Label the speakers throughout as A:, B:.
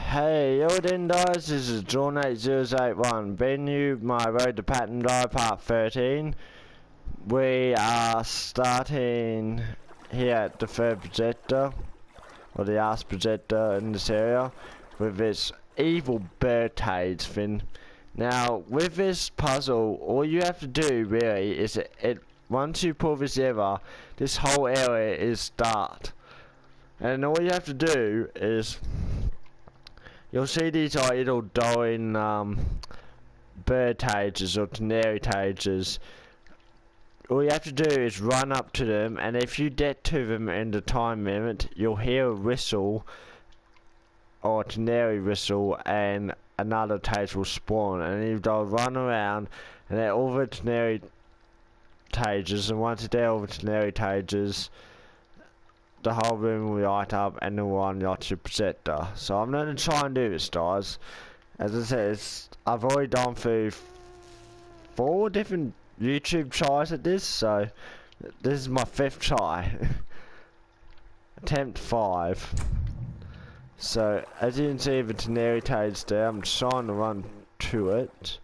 A: Hey, yo then guys, this is John8081, bringing you my Road to Platinum Drive Part 13. We are starting here at the third projector, or the last projector in this area, with this evil birdcage thing. Now, with this puzzle, all you have to do really is once you pull this lever, this whole area is start. And all you have to do is, you'll see these are little glowing bird cages or canary cages. All you have to do is run up to them, and if you get to them in the time limit, you'll hear a whistle or a canary whistle, and another cage will spawn. And then you'll run around, and they're all the canary cages. And once they're all the canary cages, the whole room will light up and then we'll unlock your projector. So I'm going to try and do this, guys. As I said, I've already gone through 4 different YouTube tries at this, so this is my 5th try. Attempt 5. So as you can see, the canary cage there, I'm trying to run to it.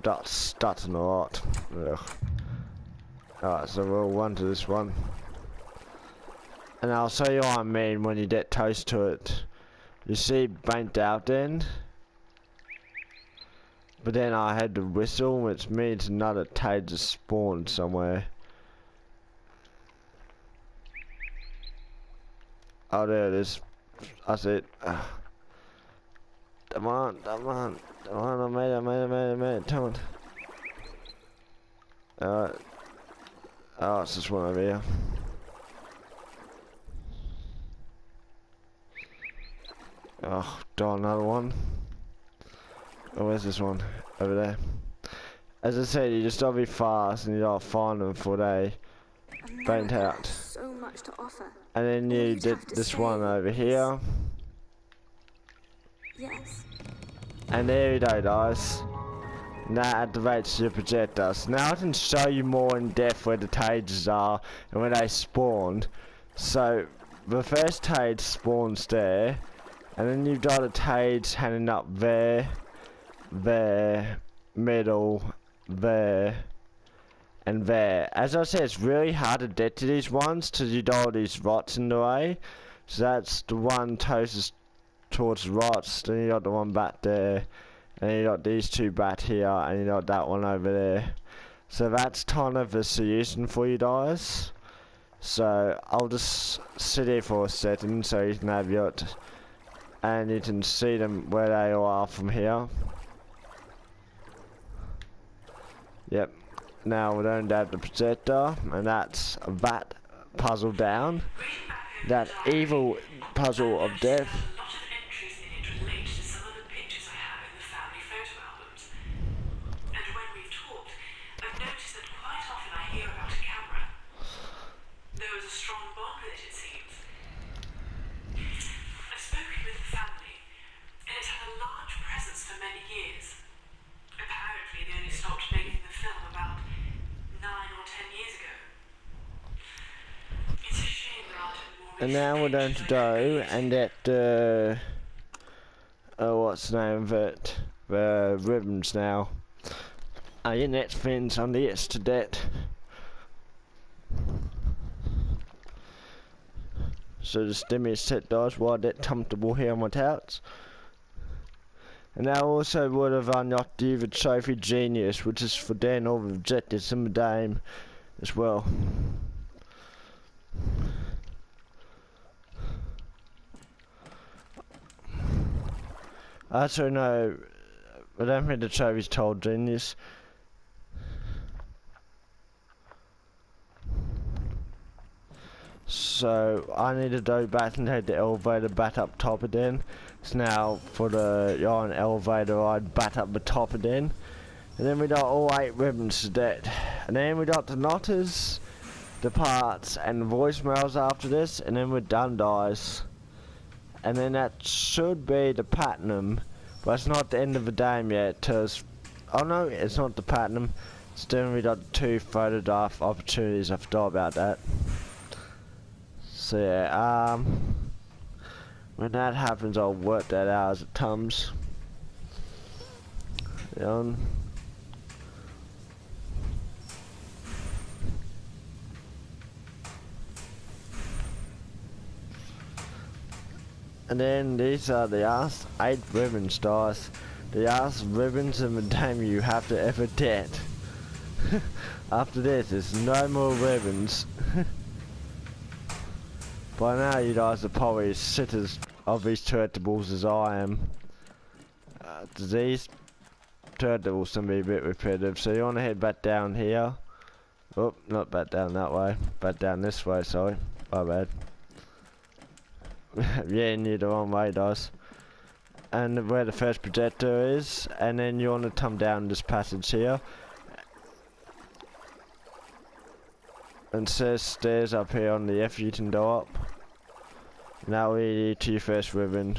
A: That's starting a lot. Ugh. Alright, so we'll run to this one. And I'll show you what I mean when you get close to it. You see banked out then. But then I had the whistle, which means another cage has spawned somewhere. Oh, there it is. That's it. Come on, come on. Come on, I made it, come on. Alright. Oh, it's this one over here. Oh, darn, another one. Oh, where's this one? Over there. As I said, you just gotta be fast and you gotta find them before they faint out.
B: So much to offer.
A: And then you did this one over here.
B: Yes.
A: And there you go, guys. Now activates your projector. So now I can show you more in depth where the cages are and where they spawned. So the first cage spawns there, and then you've got a cage hanging up there, there, middle, there, and there. As I said, it's really hard to get to these ones because you got all these rots in the way. So that's the one closest towards the rots. Then you got the one back there. And you got these 2 back here, and you got that one over there. So that's kind of a solution for you guys. So I'll just sit here for a second so you can have your, and you can see them where they all are from here. Yep. Now we don't have the projector, and that's that puzzle down. That evil puzzle of death. And now we're going to go and get the what's the name of it? The ribbons now. Your next things on the list to that. So just give me a set, guys, while I get comfortable here on my couch. And I also would have unlocked the Trophy Genius, which is for doing all the objectives in the game as well. I also know, I don't think the trophy's told Genius. So I need to go back and take the elevator back up top again. So now for the yarn elevator ride back up the top again. And then we got all 8 ribbons to get. And then we got the knotters, the parts, and the voicemails after this, and then we're done, guys. And then that should be the platinum, but it's not the end of the game yet, cause, oh no, it's not the platinum. Still we got 2 photograph opportunities, I forgot about that. So yeah, When that happens, I'll work that out as it comes. And then these are the last 8 ribbons, guys. The last ribbons in the game you have to ever get. After this, there's no more ribbons. By now, you guys are probably as sick of these collectibles as I am. These collectibles can be a bit repetitive, so you want to head back down here. Oh, not back down that way. Back down this way, sorry. My bad. Yeah, you're the wrong way, guys. And where the first projector is, and then you want to come down this passage here. And says stairs up here on the left you can go up. Now we lead to your first ribbon.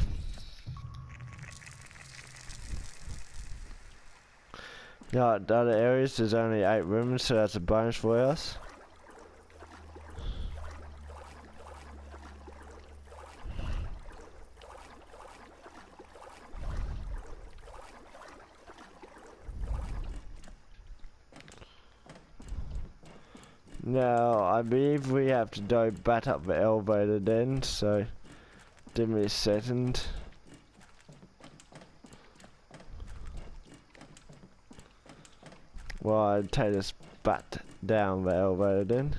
A: Yeah, the other areas there's only 8 ribbons, so that's a bonus for us. Now, I believe we have to go back up the elevator then, so give me a second. Well, I'd take us back down the elevator then.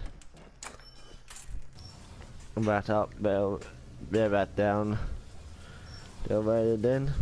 A: And back up the back down the elevator then.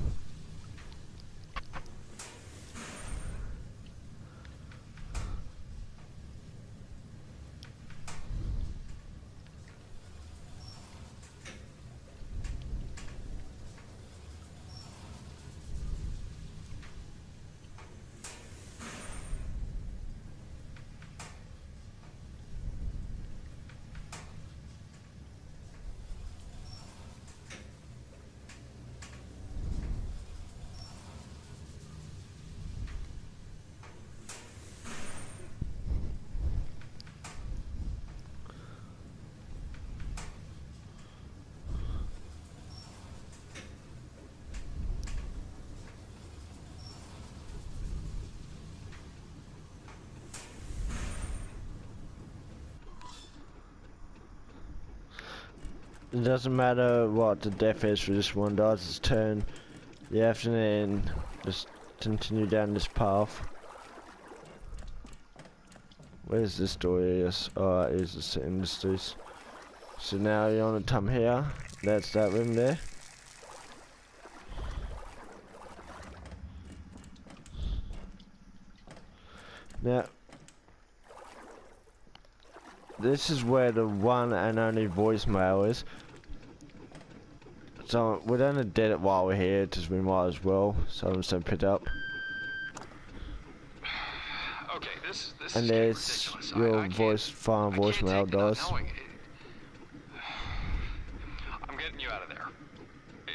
A: It doesn't matter what the death is for this one, guys. Just turn left and then just continue down this path. Where's this door? Yes, oh, it is the industries. So now you want to come here. That's that room there. Now, this is where the one and only voicemail is. So we're gonna dead it while we're here, because we might as well. So I'm just gonna pick up.
B: Okay, this
A: and
B: is
A: there's
B: ridiculous.
A: your final voicemail, does.
B: I'm getting you out of there.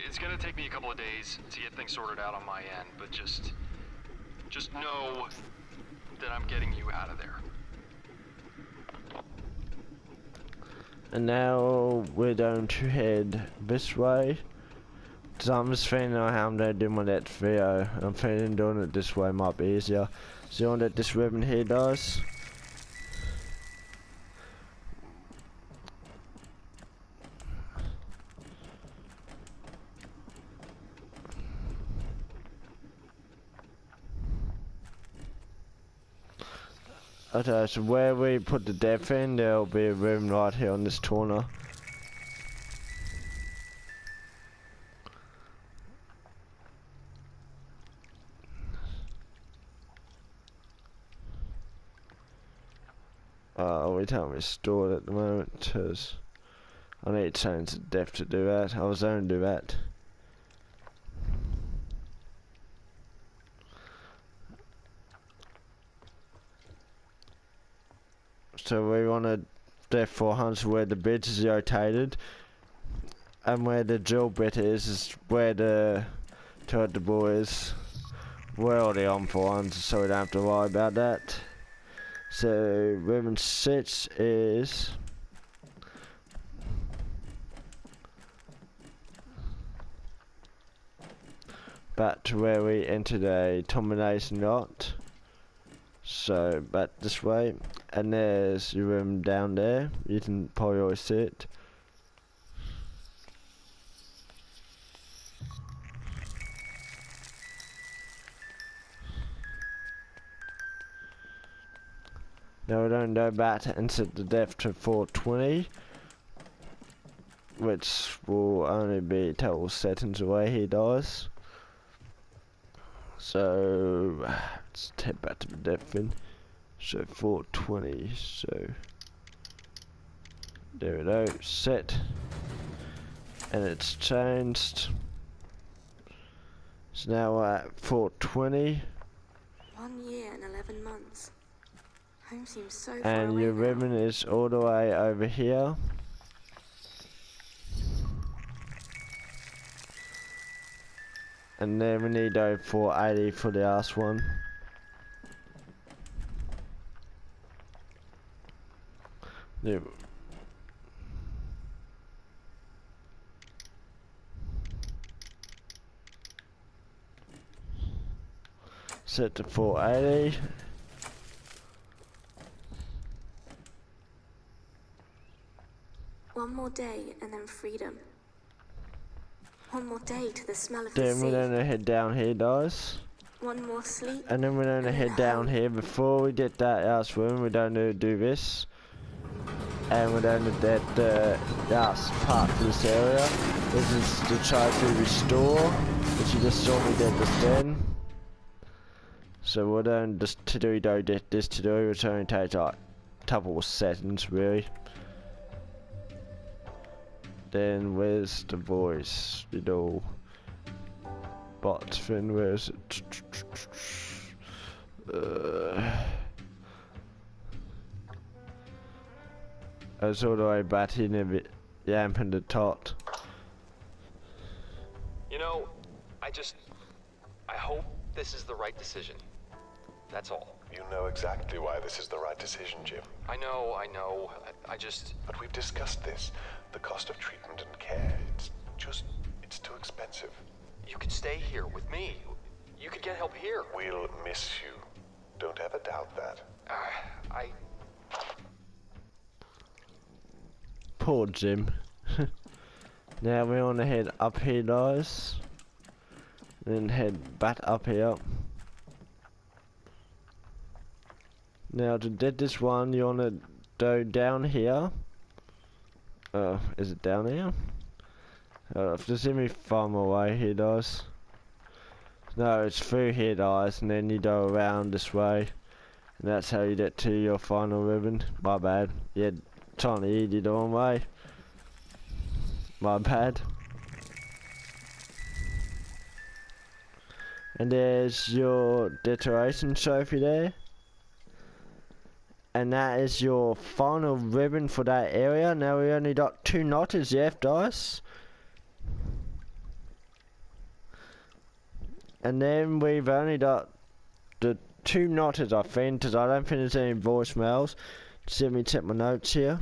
B: It's gonna take me a couple of days to get things sorted out on my end, but just know that I'm getting you out of there.
A: And now we're going to head this way. So I'm just feeling like how I'm going to do my next video. I'm feeling doing it this way might be easier. So you want that this ribbon here does. Okay, so where we put the depth in, there'll be a room right here on this corner. We can't restore it at the moment because I need to change the depth to do that. I was going to do that. So we want to depth 400 where the bridge is rotated, and where the drill bit is where the collectible is. We're already on 400, so we don't have to worry about that. So ribbon 6 is back to where we entered a combination lot. So back this way, and there's your room down there. You can probably always see it. Now we don't go back and set the depth to 420, which will only be a couple seconds away he dies. So let's head back to the depth in. So 420, so there we go, set, and it's changed. So now we're at 420.
C: 1 year and 11 months. Home seems so far
A: And
C: away
A: your
C: now.
A: ribbon is all the way over here. And then we need a 480 for the last one. There. Set to 480.
C: One more day and then freedom. One more day to the smell of the
A: Then we're
C: sea.
A: gonna head down here, guys.
C: One more sleep.
A: And then we're gonna
C: and
A: head
C: then
A: down
C: home.
A: here. Before we get that last room, we're gonna do this. And we're gonna get the last part of this area. This is to try to restore, which you just saw me did just then. So we're going just to do this to do, which only takes like a couple of seconds really. Then where's the voice? Little bot thing, where's it? I was all the way back in a bit, yamping the tot.
B: You know, I hope this is the right decision. That's all.
D: You know exactly why this is the right decision, Jim.
B: I know. I just...
D: But we've discussed this. The cost of treatment and care, it's too expensive.
B: You could stay here with me. You could get help here.
D: We'll miss you. Don't ever doubt that.
A: Poor Jim. Now we want to head up here, guys. Then head back up here. Now to get this one, you want to go down here. Is it down here? Just let me find my way here, guys. No, it's through here, guys, and then you go around this way. And that's how you get to your final ribbon. My bad. Yeah, trying to eat it the wrong way. My bad. And there's your decoration trophy there. And that is your final ribbon for that area. Now we only got 2 notches left, guys. And then we've only got the 2 notches, I think, because I don't think there's any voicemails. Just let me check my notes here.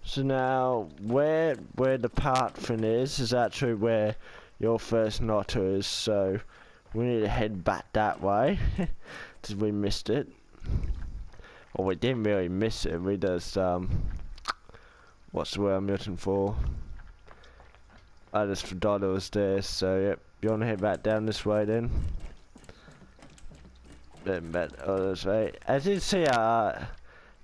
A: So now, where the part thing is actually where your first knot is, so we need to head back that way, because we missed it. Well, we didn't really miss it, we just, what's the word I'm looking for? I just forgot it was there, so yep, you want to head back down this way then? Then back this way. As you see,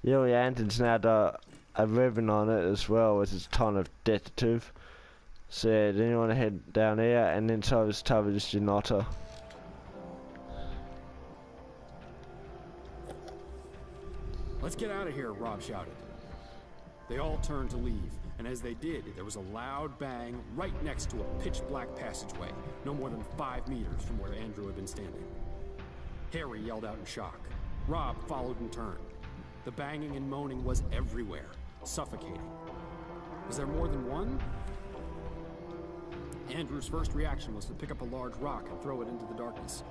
A: your lanterns now got a ribbon on it as well, which is a ton of decorative. So yeah, then you want to head down here, and then inside this tub is your knotter.
E: "Let's get out of here," Rob shouted. They all turned to leave, and as they did, there was a loud bang right next to a pitch-black passageway, no more than 5 meters from where Andrew had been standing. Harry yelled out in shock. Rob followed in turn. The banging and moaning was everywhere, suffocating. Was there more than one? Andrew's first reaction was to pick up a large rock and throw it into the darkness.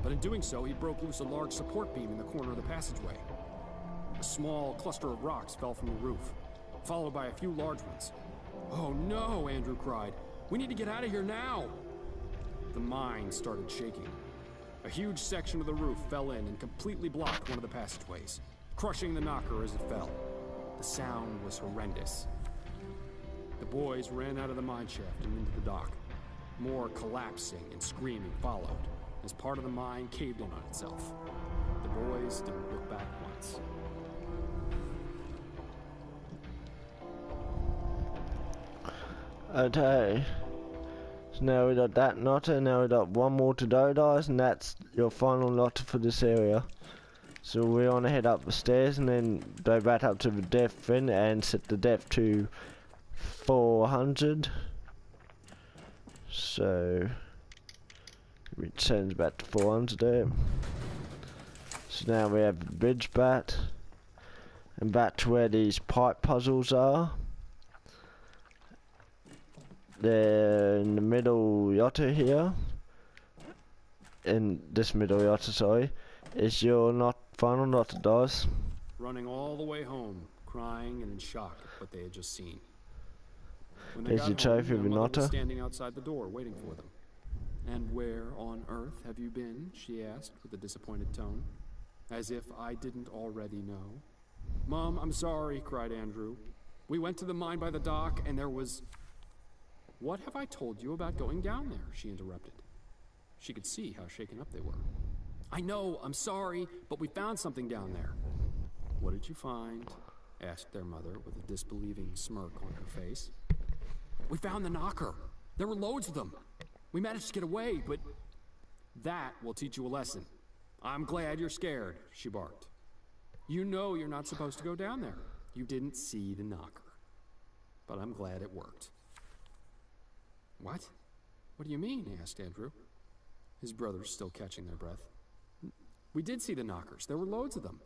E: But in doing so, he broke loose a large support beam in the corner of the passageway. A small cluster of rocks fell from the roof, followed by a few large ones. "Oh no," Andrew cried. "We need to get out of here now!" The mine started shaking. A huge section of the roof fell in and completely blocked one of the passageways, crushing the knocker as it fell. The sound was horrendous. The boys ran out of the mine shaft and into the dock. More collapsing and screaming followed as part of the mine caved in on itself. The boys didn't look back once.
A: Okay. So now we got that knotter, now we got one more to do, guys, and that's your final knotter for this area. So we want to head up the stairs and then go back up to the depth fin and set the depth to 400. So we change back to 400 there. So now we have the bridge back and back to where these pipe puzzles are. They're in the middle yotta here. In this middle yotta, sorry, is your final knotter, guys.
E: Running all the way home, crying and in shock at what they had just seen. When they
A: Here's
E: got
A: your trophy
E: home,
A: of
E: their mother
A: knotter.
E: was standing outside the door waiting for them. "And where on earth have you been?" she asked with a disappointed tone, as if I didn't already know. "Mom, I'm sorry," cried Andrew. "We went to the mine by the dock and there was..." "What have I told you about going down there?" she interrupted. She could see how shaken up they were. "I know, I'm sorry, but we found something down there." "What did you find?" asked their mother with a disbelieving smirk on her face. "We found the knocker. There were loads of them. We managed to get away, but..." "That will teach you a lesson. I'm glad you're scared," she barked. "You know you're not supposed to go down there. You didn't see the knocker. But I'm glad it worked." "What? What do you mean?" asked Andrew, his brothers still catching their breath. "We did see the knockers. There were loads of them."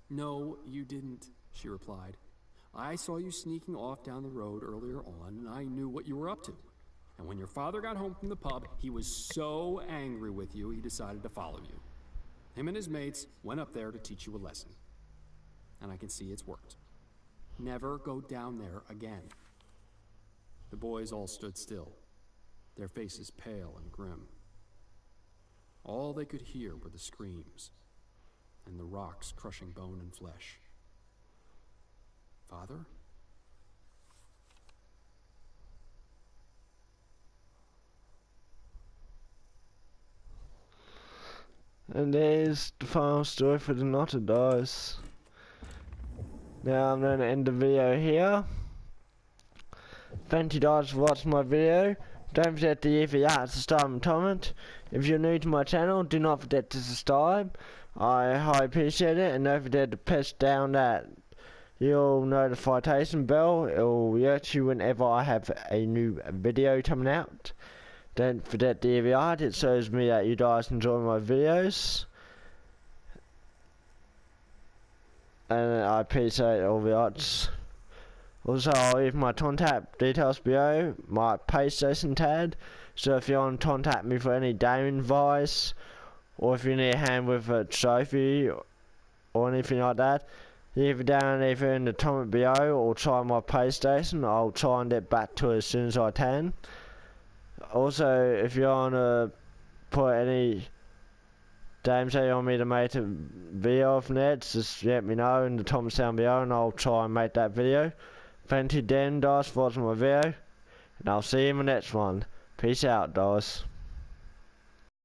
E: "No, you didn't," she replied. "I saw you sneaking off down the road earlier on, and I knew what you were up to. And when your father got home from the pub, he was so angry with you, he decided to follow you. Him and his mates went up there to teach you a lesson. And I can see it's worked. Never go down there again." The boys all stood still, their faces pale and grim. All they could hear were the screams and the rocks crushing bone and flesh. "Father?"
A: And there's the final story for the knotter, guys. Now I'm going to end the video here. Thank you guys for watching my video. Don't forget to leave a like, subscribe and comment. If you're new to my channel, do not forget to subscribe. I highly appreciate it, and don't forget to press down that your notification bell. It will alert you whenever I have a new video coming out. Don't forget to leave a like, it shows me that you guys enjoy my videos. And I appreciate all the likes. Also, I'll leave my contact details below, my PlayStation tag, so if you want to contact me for any gaming advice, or if you need a hand with a trophy, or anything like that, leave it down either in the comment below, or try my PlayStation. I'll try and get back to it as soon as I can. Also, if you want to put any games that you want me to make a video of next, just let me know in the comments down below, and I'll try and make that video. Thank you again, guys, for watching my video, and I'll see you in the next one. Peace out, guys.